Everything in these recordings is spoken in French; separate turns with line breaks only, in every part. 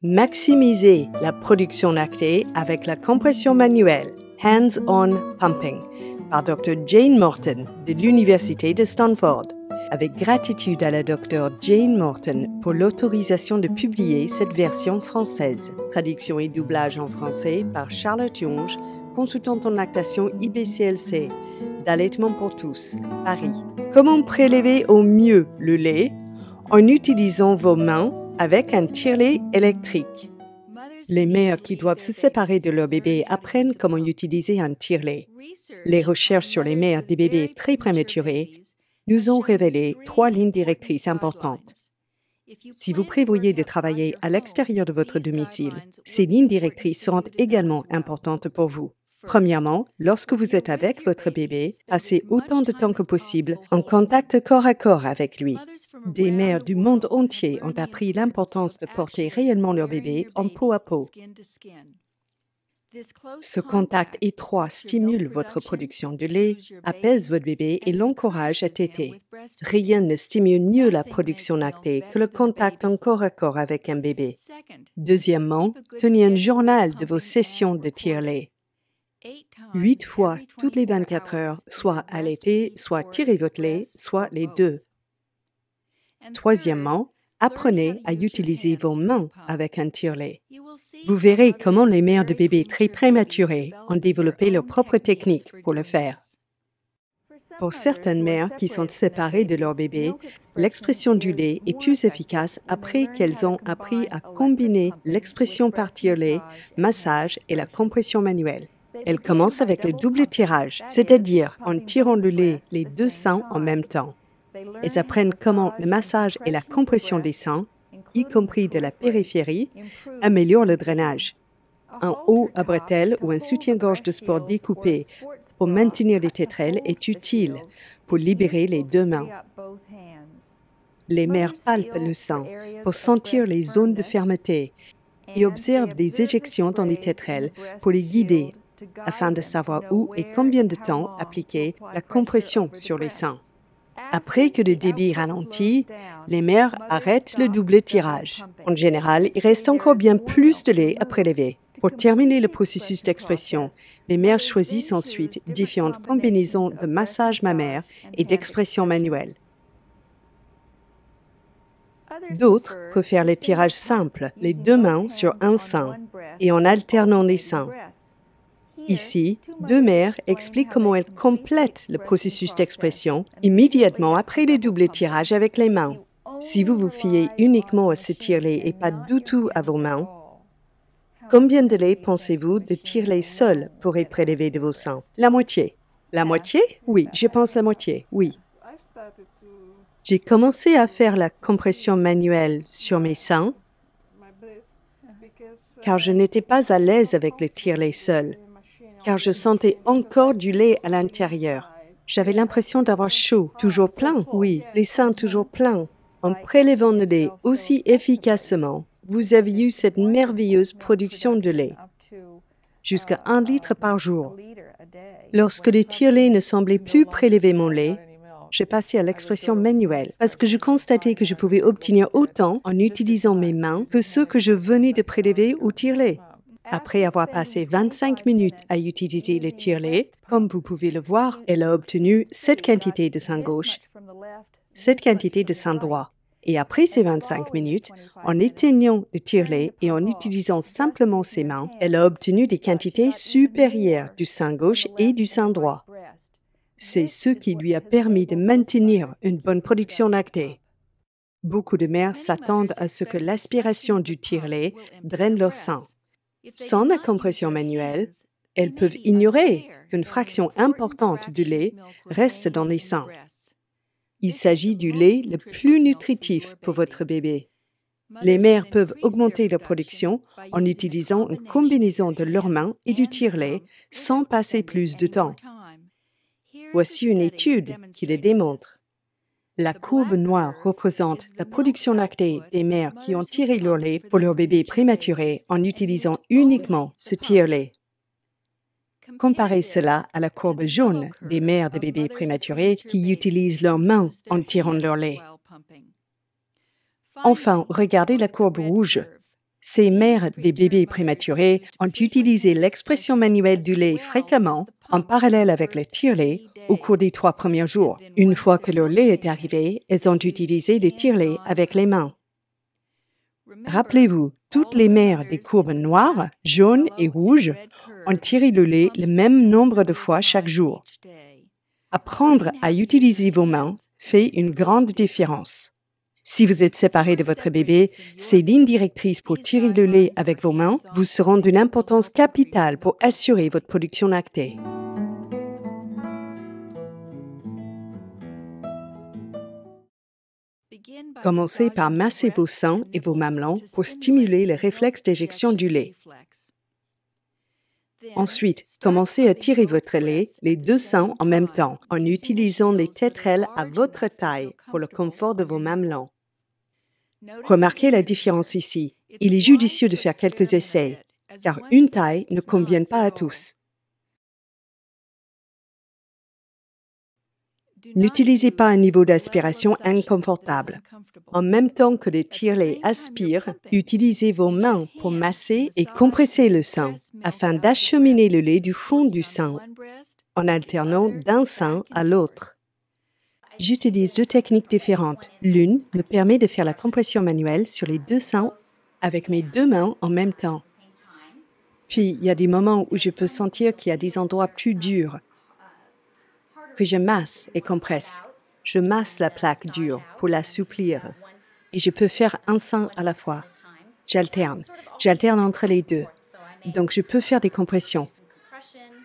Maximiser la production lactée avec la compression manuelle, Hands-on Pumping, par Dr. Jane Morton de l'Université de Stanford. Avec gratitude à la Dr. Jane Morton pour l'autorisation de publier cette version française. Traduction et doublage en français par Charlotte Yonge, consultante en lactation IBCLC, d'Allaitement pour tous, Paris. Comment prélever au mieux le lait? En utilisant vos mains avec un tire-lait électrique. Les mères qui doivent se séparer de leur bébé apprennent comment utiliser un tire-lait. Les recherches sur les mères des bébés très prématurés nous ont révélé 3 lignes directrices importantes. Si vous prévoyez de travailler à l'extérieur de votre domicile, ces lignes directrices seront également importantes pour vous. Premièrement, lorsque vous êtes avec votre bébé, passez autant de temps que possible en contact corps à corps avec lui. Des mères du monde entier ont appris l'importance de porter réellement leur bébé en peau à peau. Ce contact étroit stimule votre production de lait, apaise votre bébé et l'encourage à téter. Rien ne stimule mieux la production lactée que le contact en corps à corps avec un bébé. Deuxièmement, tenez un journal de vos sessions de tire-lait. 8 fois toutes les 24 heures, soit allaiter, soit tirer votre lait, soit les deux. Troisièmement, apprenez à utiliser vos mains avec un tire-lait. Vous verrez comment les mères de bébés très prématurés ont développé leur propre technique pour le faire. Pour certaines mères qui sont séparées de leur bébé, l'expression du lait est plus efficace après qu'elles ont appris à combiner l'expression par tire-lait, massage et la compression manuelle. Elles commencent avec le double tirage, c'est-à-dire en tirant le lait les deux seins en même temps. Elles apprennent comment le massage et la compression des seins, y compris de la périphérie, améliorent le drainage. Un haut à bretelles ou un soutien-gorge de sport découpé pour maintenir les tétrelles est utile pour libérer les deux mains. Les mères palpent le sein pour sentir les zones de fermeté et observent des éjections dans les tétrelles pour les guider afin de savoir où et combien de temps appliquer la compression sur les seins. Après que le débit ralentit, les mères arrêtent le double tirage. En général, il reste encore bien plus de lait à prélever. Pour terminer le processus d'expression, les mères choisissent ensuite différentes combinaisons de massage mammaire et d'expression manuelle. D'autres préfèrent le tirage simple, les deux mains sur un sein, et en alternant les seins. Ici, 2 mères expliquent comment elles complètent le processus d'expression immédiatement après le double tirage avec les mains. Si vous vous fiez uniquement à ce tire-lait et pas du tout à vos mains, combien de lait pensez-vous de tire-lait seul pourrait prélever de vos seins? La moitié. La moitié? Oui, je pense la moitié, oui. J'ai commencé à faire la compression manuelle sur mes seins car je n'étais pas à l'aise avec le tire-lait seul, car je sentais encore du lait à l'intérieur. J'avais l'impression d'avoir chaud, toujours plein, oui, les seins toujours pleins. En prélevant le lait aussi efficacement, vous avez eu cette merveilleuse production de lait, jusqu'à 1 litre par jour. Lorsque le tire-lait ne semblait plus prélever mon lait, j'ai passé à l'expression manuelle parce que je constatais que je pouvais obtenir autant en utilisant mes mains que ce que je venais de prélever au tire-lait. Après avoir passé 25 minutes à utiliser le tire-lait, comme vous pouvez le voir, elle a obtenu cette quantité de sein gauche, cette quantité de sein droit. Et après ces 25 minutes, en éteignant le tire-lait et en utilisant simplement ses mains, elle a obtenu des quantités supérieures du sein gauche et du sein droit. C'est ce qui lui a permis de maintenir une bonne production lactée. Beaucoup de mères s'attendent à ce que l'aspiration du tire-lait draine leur sein. Sans la compression manuelle, elles peuvent ignorer qu'une fraction importante du lait reste dans les seins. Il s'agit du lait le plus nutritif pour votre bébé. Les mères peuvent augmenter leur production en utilisant une combinaison de leurs mains et du tire-lait sans passer plus de temps. Voici une étude qui le démontre. La courbe noire représente la production lactée des mères qui ont tiré leur lait pour leur bébé prématuré en utilisant uniquement ce tire-lait. Comparez cela à la courbe jaune des mères de bébés prématurés qui utilisent leurs mains en tirant leur lait. Enfin, regardez la courbe rouge. Ces mères des bébés prématurés ont utilisé l'expression manuelle du lait fréquemment, en parallèle avec le tire-lait, au cours des 3 premiers jours. Une fois que leur lait est arrivé, elles ont utilisé le tire-lait avec les mains. Rappelez-vous, toutes les mères des courbes noires, jaunes et rouges ont tiré le lait le même nombre de fois chaque jour. Apprendre à utiliser vos mains fait une grande différence. Si vous êtes séparé de votre bébé, ces lignes directrices pour tirer le lait avec vos mains vous seront d'une importance capitale pour assurer votre production lactée. Commencez par masser vos seins et vos mamelons pour stimuler le réflexe d'éjection du lait. Ensuite, commencez à tirer votre lait, les 2 seins en même temps, en utilisant les tétrelles à votre taille pour le confort de vos mamelons. Remarquez la différence ici. Il est judicieux de faire quelques essais, car une taille ne convient pas à tous. N'utilisez pas un niveau d'aspiration inconfortable. En même temps que le tire-lait aspire, utilisez vos mains pour masser et compresser le sein, afin d'acheminer le lait du fond du sein, en alternant d'un sein à l'autre. J'utilise 2 techniques différentes. L'une me permet de faire la compression manuelle sur les 2 seins avec mes 2 mains en même temps. Puis, il y a des moments où je peux sentir qu'il y a des endroits plus durs, que je masse et compresse. Je masse la plaque dure pour l'assouplir. Et je peux faire un sein à la fois. J'alterne entre les 2. Donc, je peux faire des compressions.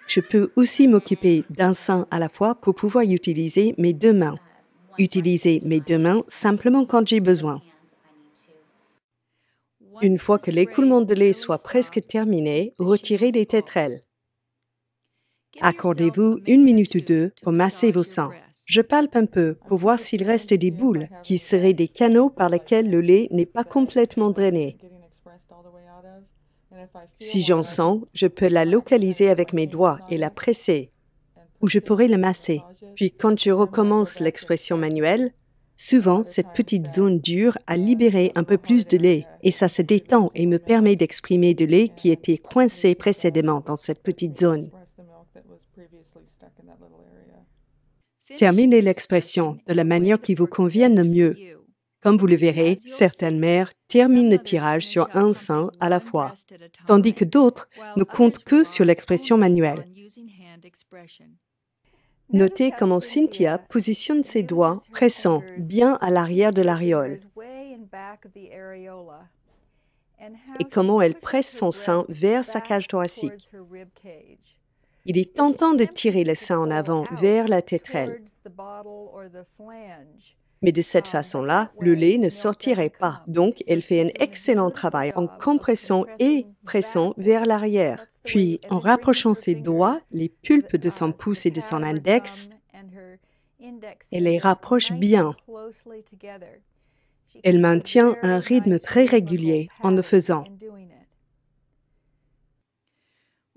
Je peux aussi m'occuper d'un sein à la fois pour pouvoir utiliser mes 2 mains. Utiliser mes 2 mains simplement quand j'ai besoin. Une fois que l'écoulement de lait soit presque terminé, retirez les tétrelles. Accordez-vous 1 minute ou 2 pour masser vos seins. Je palpe un peu pour voir s'il reste des boules, qui seraient des canaux par lesquels le lait n'est pas complètement drainé. Si j'en sens, je peux la localiser avec mes doigts et la presser, ou je pourrais le masser. Puis quand je recommence l'expression manuelle, souvent cette petite zone dure a libéré un peu plus de lait, et ça se détend et me permet d'exprimer de lait qui était coincé précédemment dans cette petite zone. Terminez l'expression de la manière qui vous convienne le mieux. Comme vous le verrez, certaines mères terminent le tirage sur un sein à la fois, tandis que d'autres ne comptent que sur l'expression manuelle. Notez comment Cynthia positionne ses doigts pressant bien à l'arrière de l'aréole et comment elle presse son sein vers sa cage thoracique. Il est tentant de tirer le sein en avant vers la tétrelle. Mais de cette façon-là, le lait ne sortirait pas. Donc, elle fait un excellent travail en compressant et pressant vers l'arrière. Puis, en rapprochant ses doigts, les pulpes de son pouce et de son index, elle les rapproche bien. Elle maintient un rythme très régulier en le faisant.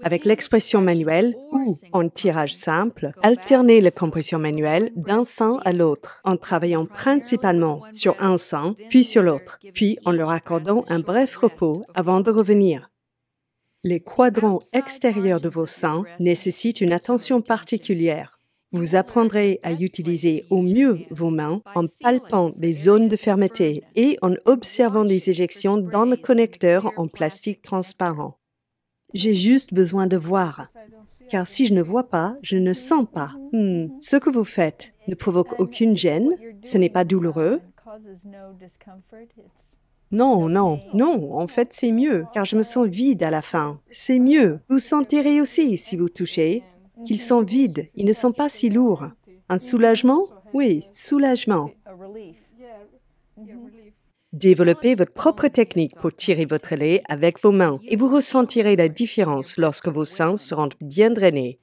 Avec l'expression manuelle ou en tirage simple, alternez la compression manuelle d'un sein à l'autre en travaillant principalement sur un sein, puis sur l'autre, puis en leur accordant un bref repos avant de revenir. Les quadrants extérieurs de vos seins nécessitent une attention particulière. Vous apprendrez à utiliser au mieux vos mains en palpant les zones de fermeté et en observant les éjections dans le connecteur en plastique transparent. J'ai juste besoin de voir, car si je ne vois pas, je ne sens pas. Ce que vous faites ne provoque aucune gêne, ce n'est pas douloureux. Non, en fait c'est mieux, car je me sens vide à la fin. C'est mieux. Vous sentirez aussi, si vous touchez, qu'ils sont vides, ils ne sont pas si lourds. Un soulagement? Oui, soulagement. Développez votre propre technique pour tirer votre lait avec vos mains et vous ressentirez la différence lorsque vos seins seront bien drainés.